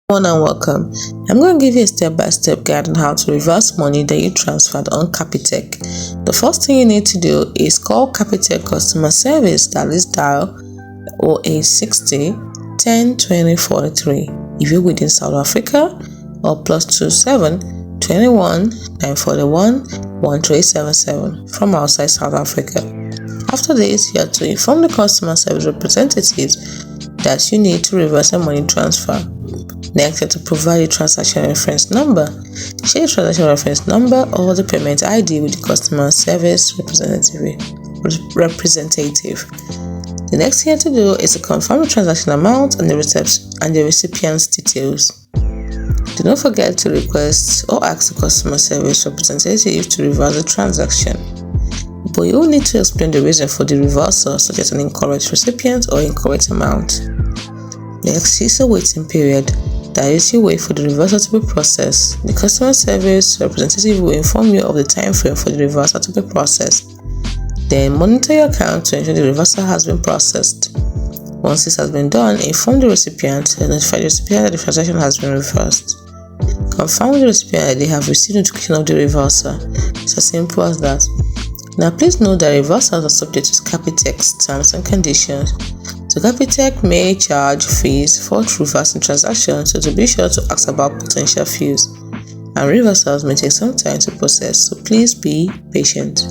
Everyone and welcome. I'm going to give you a step-by-step guide on how to reverse money that you transferred on Capitec. The first thing you need to do is call Capitec customer service, that is dial 0860 10 20 43 if you're within South Africa, or +27 21 941 1377 from outside South Africa. After this, you have to inform the customer service representatives that you need to reverse a money transfer. Next, you have to provide a transaction reference number. Share the transaction reference number or the payment ID with the customer service representative. The next thing you have to do is to confirm the transaction amount and the recipient's details. Do not forget to request or ask the customer service representative to reverse the transaction. But you will need to explain the reason for the reversal, such as an incorrect recipient or incorrect amount. Next is a waiting period. That is, you wait for the reversal to be processed. The customer service representative will inform you of the time frame for the reversal to be processed. Then monitor your account to ensure the reversal has been processed. Once this has been done, inform the recipient and notify the recipient that the transaction has been reversed. Confirm with the recipient that they have received notification of the reversal. It's as simple as that. Now please note that reversals are subject to Capitec's terms and conditions. So Capitec may charge fees for reversing transactions, so to be sure to ask about potential fees. And reversals may take some time to process, so please be patient.